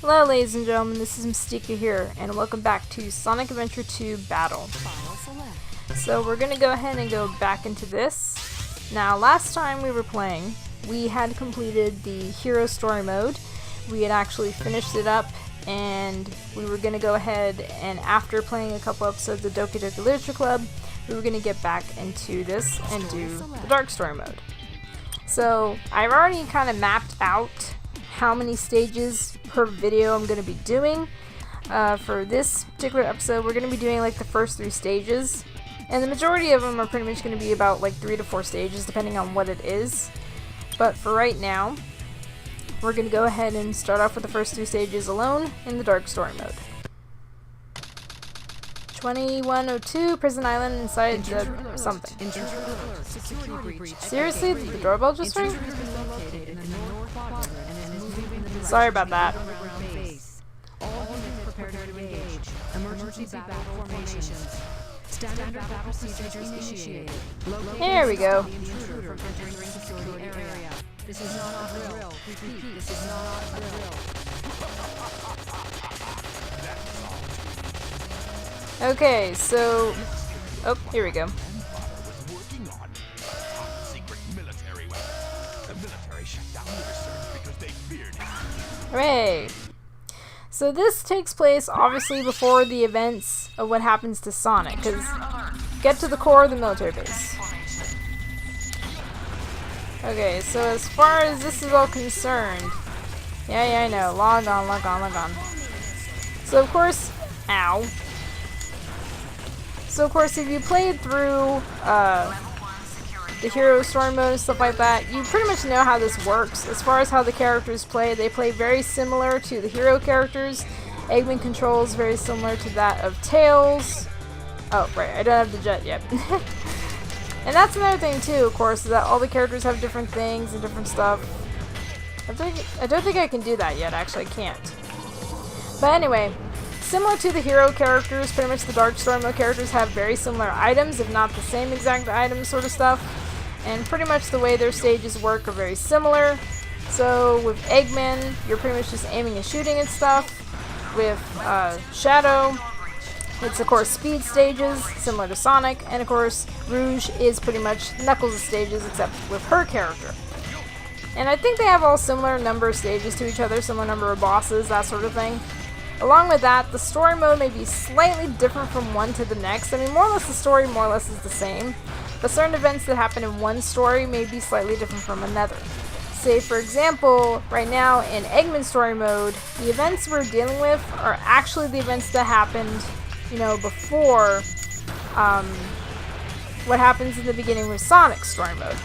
Hello ladies and gentlemen, this is Mistica here, and welcome back to Sonic Adventure 2 Battle. So we're going to go ahead and go back into this. Now last time we were playing, we had completed the hero story mode. We had actually finished it up, and we were going to go ahead and after playing a couple episodes of Doki Doki Literature Club, we were going to get back into this and do the dark story mode. So I've already kind of mapped out how many stages per video I'm going to be doing. For this particular episode, we're going to be doing like the first 3 stages, and the majority of them are pretty much going to be about like 3 to 4 stages depending on what it is. But for right now, we're going to go ahead and start off with the first 3 stages alone in the dark story mode. 2102 Prison Island inside the something. Seriously? Did the doorbell just ring? Sorry about that. There we go. This is not a drill. Repeat, this is not a drill. Okay, so... oh, here we go. Hooray! So this takes place obviously before the events of what happens to Sonic, because get to the core of the military base. Okay, so as far as this is all concerned, yeah, I know, log on. So of course, ow. So of course, if you played through the hero story mode and stuff like that, you pretty much know how this works. As far as how the characters play, they play very similar to the hero characters. Eggman controls very similar to that of Tails. Oh, right, I don't have the jet yet. And that's another thing too, of course, is that all the characters have different things and different stuff. I don't think I can do that yet, actually, I can't. But anyway, similar to the hero characters, pretty much the dark story mode characters have very similar items, if not the same exact items sort of stuff. And pretty much the way their stages work are very similar. So with Eggman, you're pretty much just aiming and shooting and stuff. With Shadow, it's of course speed stages, similar to Sonic. And of course, Rouge is pretty much Knuckles' stages, except with her character. And I think they have all similar number of stages to each other, similar number of bosses, that sort of thing. Along with that, the story mode may be slightly different from one to the next. I mean, more or less the story more or less is the same. But certain events that happen in one story may be slightly different from another. Say, for example, right now in Eggman story mode, the events we're dealing with are actually the events that happened, you know, before what happens in the beginning with Sonic's story mode.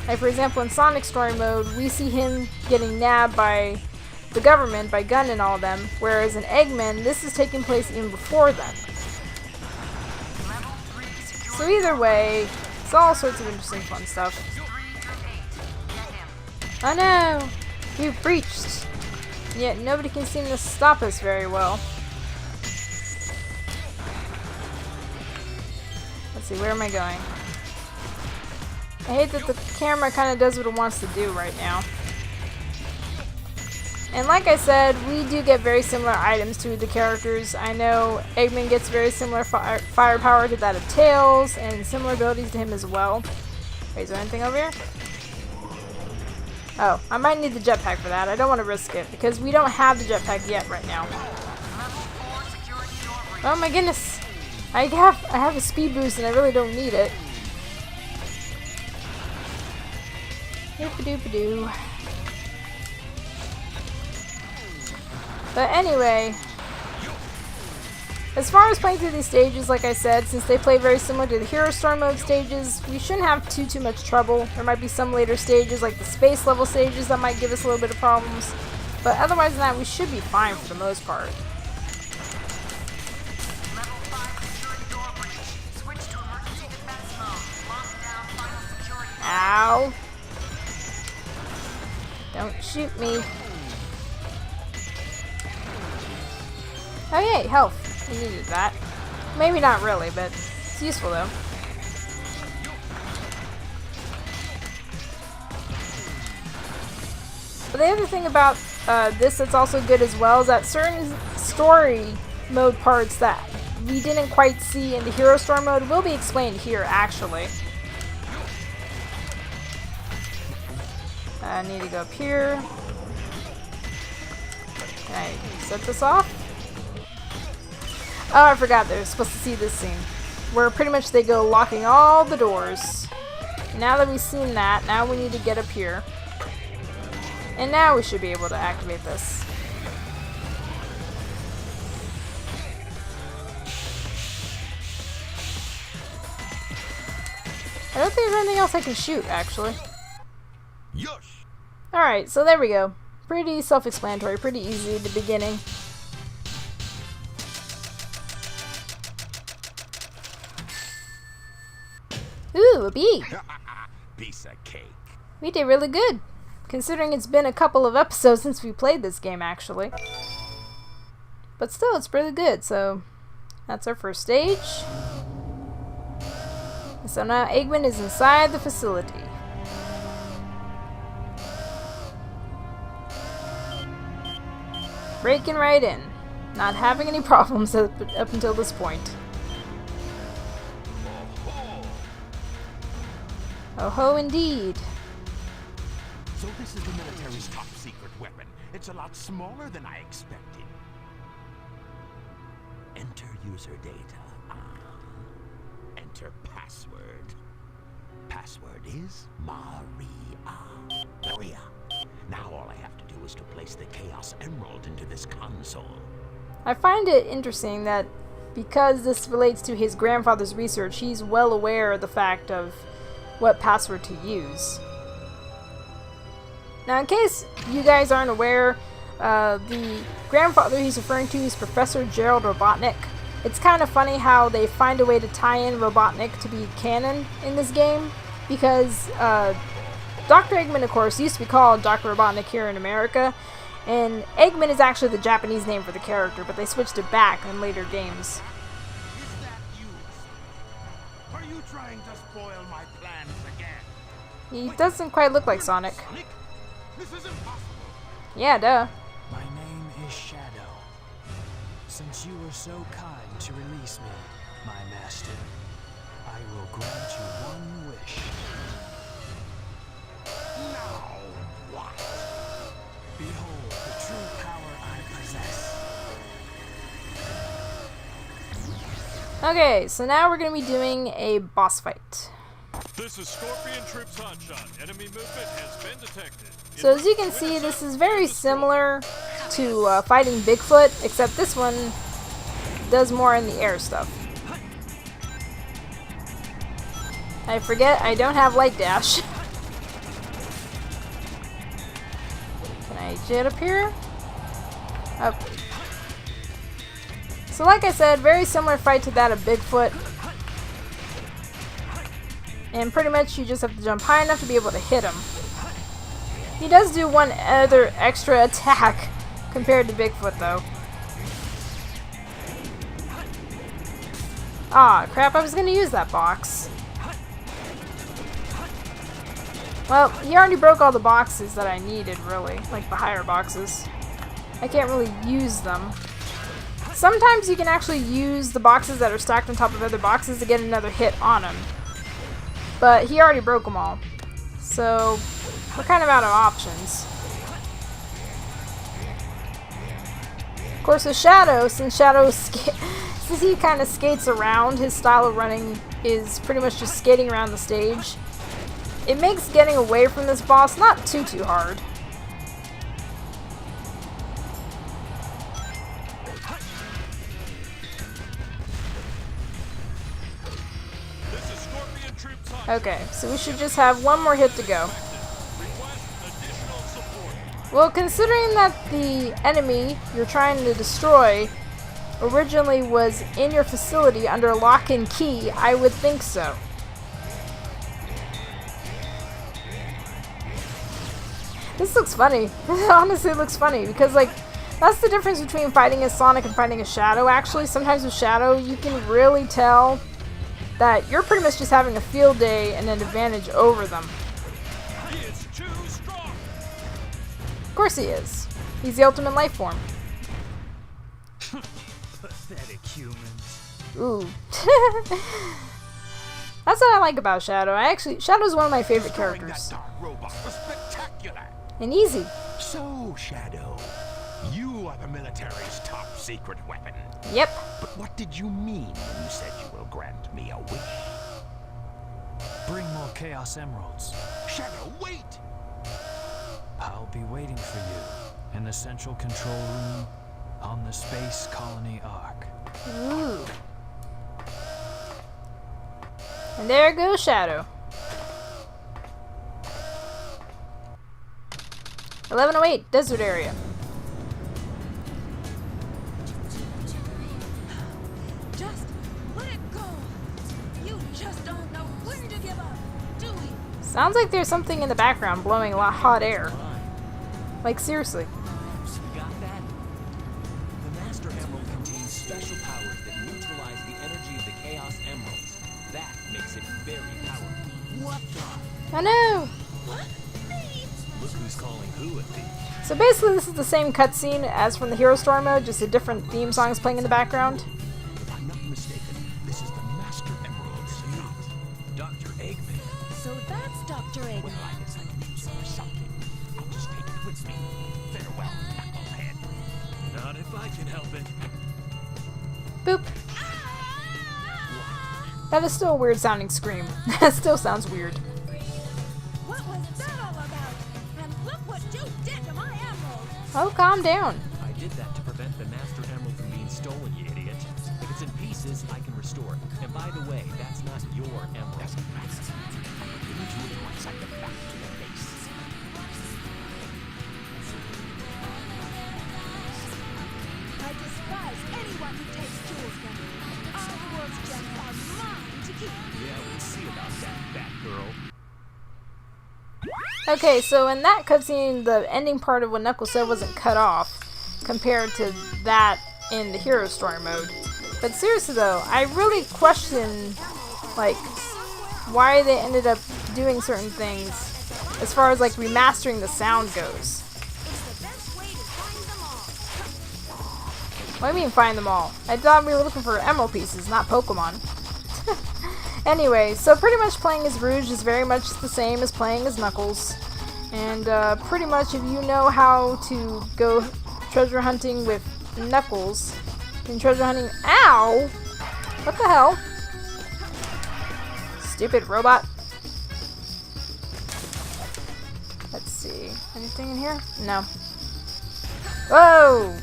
Like, for example, in Sonic's story mode, we see him getting nabbed by the government, by Gun and all of them, whereas in Eggman, this is taking place even before then. So either way, it's all sorts of interesting fun stuff. Oh no! We've breached! Yet nobody can seem to stop us very well. Let's see, where am I going? I hate that the camera kind of does what it wants to do right now. And like I said, we do get very similar items to the characters. I know Eggman gets very similar firepower to that of Tails, and similar abilities to him as well. Wait, is there anything over here? Oh, I might need the jetpack for that. I don't want to risk it, because we don't have the jetpack yet right now. Oh my goodness! I have a speed boost and I really don't need it. Doop-a-doop-a-doo. But anyway, as far as playing through these stages, like I said, since they play very similar to the hero story mode stages, we shouldn't have too much trouble. There might be some later stages, like the space level stages, that might give us a little bit of problems. But otherwise than that, we should be fine for the most part. Ow. Don't shoot me. Oh yay, health. We needed that. Maybe not really, but it's useful though. But the other thing about this that's also good as well is that certain story mode parts that we didn't quite see in the Hero Storm mode will be explained here, actually. I need to go up here. Can I set this off? Oh, I forgot they were supposed to see this scene. Where pretty much they go locking all the doors. Now that we've seen that, now we need to get up here. And now we should be able to activate this. I don't think there's anything else I can shoot, actually. Yes. Alright, so there we go. Pretty self-explanatory, pretty easy at the beginning. Ooh, a bee! Piece of cake. We did really good, considering it's been a couple of episodes since we played this game, actually. But still, it's really good, so that's our first stage. So now Eggman is inside the facility. Breaking right in. Not having any problems up until this point. Oh ho, indeed. So this is the military's top secret weapon. It's a lot smaller than I expected. Enter user data. Enter password. Password is Maria. Maria. Now all I have to do is to place the Chaos Emerald into this console. I find it interesting that because this relates to his grandfather's research, he's well aware of the fact of what password to use. Now, in case you guys aren't aware, the grandfather he's referring to is Professor Gerald Robotnik. It's kind of funny how they find a way to tie in Robotnik to be canon in this game, because Dr. Eggman, of course, used to be called Dr. Robotnik here in America, and Eggman is actually the Japanese name for the character, but they switched it back in later games. Is that you? Are you trying to spoil my plans again? He doesn't quite look like Sonic. Sonic? This is impossible. Yeah, duh. My name is Shadow. Since you were so kind to release me, my master, I will grant you one wish. Now what? Behold the true power I possess. Okay, so now we're going to be doing a boss fight. This is Scorpion Troop Hotshot. Enemy movement has been detected. So as you can see, this is very similar to fighting Bigfoot, except this one does more in the air stuff. I forget I don't have light dash. Can I jet up here? Up. So like I said, very similar fight to that of Bigfoot. And pretty much you just have to jump high enough to be able to hit him. He does do one other extra attack compared to Bigfoot, though. Ah, crap, I was gonna use that box. Well, he already broke all the boxes that I needed, really. Like the higher boxes. I can't really use them. Sometimes you can actually use the boxes that are stacked on top of other boxes to get another hit on him. But he already broke them all. So we're kind of out of options. Of course, with Shadow, since he kind of skates around, his style of running is pretty much just skating around the stage. It makes getting away from this boss not too hard. This is Scorpion Troop Hotshot. Okay, so we should just have one more hit to go. Request additional support. Well, considering that the enemy you're trying to destroy originally was in your facility under lock and key, I would think so. This looks funny. Honestly, it looks funny because, like, that's the difference between fighting as Sonic and fighting as Shadow, actually. Sometimes with Shadow, you can really tell that you're pretty much just having a field day and an advantage over them. He is too strong. Of course he is. He's the ultimate life form. Pathetic humans. Ooh. That's what I like about Shadow. Shadow's one of my favorite characters. That dark robot was spectacular. And easy. So, Shadow, you are the military's top secret weapon. Yep. But what did you mean when you said you will grant me a wish? Bring more Chaos Emeralds. Shadow, wait! I'll be waiting for you in the central control room on the Space Colony Ark. Ooh. And there goes Shadow. 1108, desert area. Just let it go. You just don't know when to give up, do you? Sounds like there's something in the background blowing a lot of hot air. Like, seriously. You got that? The Master Emerald contains special powers that neutralize the energy of the Chaos Emeralds. That makes it very powerful. What the? I know! Look who's calling who a thief. So basically this is the same cutscene as from the Hero Story mode, just a different theme songs playing in the background. If I'm not mistaken, this is the Master Emerald's yacht. Dr. Eggman. So that's Dr. Eggman. Well, I guess I can use it for something. I'll just take it with me. Farewell, knucklehead. Not if I can help it. Boop. That is still a weird sounding scream. That still sounds weird. What was that all about? And look what you did to my emerald. Oh, calm down. I did that to prevent the Master Emerald from being stolen, you idiot. If it's in pieces, I can restore it. And by the way, that's not your emerald. Doesn't matter. I'm giving to it once I get back to the base. I despise anyone who takes jewels from me. All the world's gems are mine to keep. Yeah, we'll see about that, fat girl. Okay, so in that cutscene, the ending part of what Knuckles said wasn't cut off compared to that in the Hero Story mode. But seriously though, I really question, like, why they ended up doing certain things as far as, like, remastering the sound goes. It's the best way to find them all. What do you mean find them all? I thought we were looking for emerald pieces, not Pokemon. Anyway, so pretty much playing as Rouge is very much the same as playing as Knuckles. And pretty much if you know how to go treasure hunting with Knuckles, and treasure hunting— Ow! What the hell? Stupid robot. Let's see. Anything in here? No. Whoa!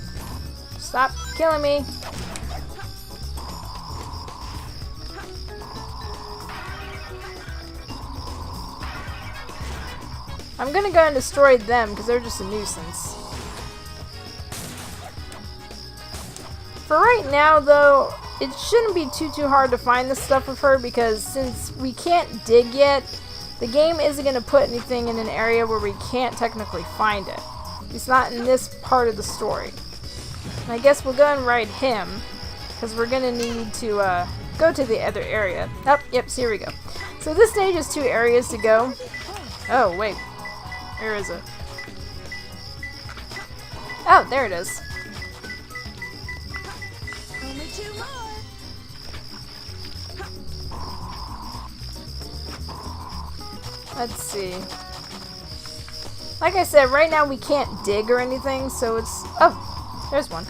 Stop killing me. I'm gonna go and destroy them because they're just a nuisance. For right now though, it shouldn't be too hard to find this stuff with her because since we can't dig yet, the game isn't gonna put anything in an area where we can't technically find it. It's not in this part of the story. And I guess we'll go and ride him because we're gonna need to go to the other area. Oh, yep, so here we go. So this stage has 2 areas to go. Oh, wait. Where is it? Oh, there it is. Only 2 more. Let's see. Like I said, right now we can't dig or anything, so it's— oh, there's one.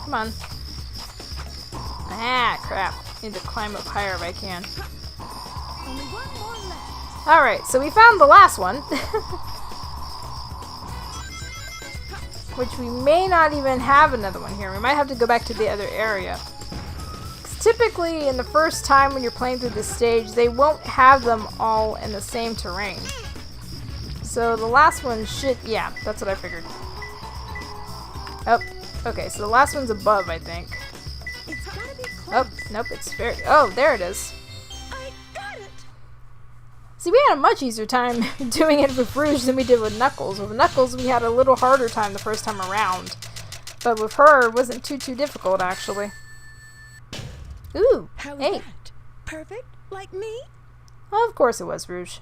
Come on. Ah, crap. Need to climb up higher if I can. Only 1 more left. Alright, so we found the last one. Which we may not even have another one here. We might have to go back to the other area. 'Cause typically, in the first time when you're playing through this stage, they won't have them all in the same terrain. So the last one should— yeah, that's what I figured. Oh, okay, so the last one's above, I think. It's gotta be close. Oh, nope, it's very— oh, there it is. I got it. See, we had a much easier time doing it with Rouge than we did with Knuckles. With Knuckles, we had a little harder time the first time around. But with her, it wasn't too difficult, actually. Ooh, How was hey. that? Perfect? Like me? Well, of course it was, Rouge.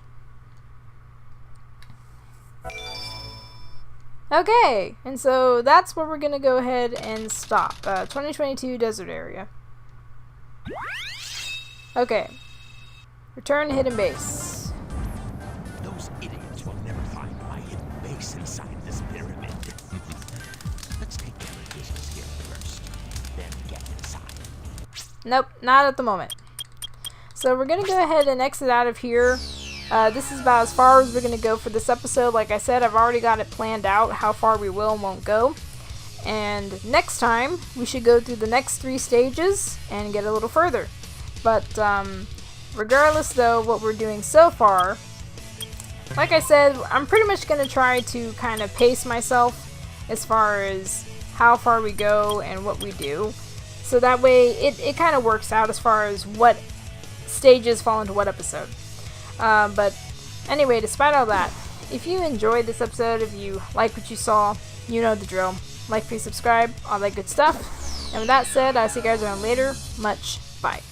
Okay, and so that's where we're gonna go ahead and stop. 2022 desert area. Okay. Return to hidden base. Those idiots will never find my hidden base inside this pyramid. Let's take care of business here first, then get inside. Nope, not at the moment. So we're gonna go ahead and exit out of here. This is about as far as we're going to go for this episode. Like I said, I've already got it planned out how far we will and won't go. And next time, we should go through the next 3 stages and get a little further. But regardless, though, what we're doing so far, like I said, I'm pretty much going to try to kind of pace myself as far as how far we go and what we do. So that way, it kind of works out as far as what stages fall into what episode. But anyway, despite all that, if you enjoyed this episode, if you like what you saw, you know the drill. Like, please subscribe, all that good stuff. And with that said, I'll see you guys around later. Much bye.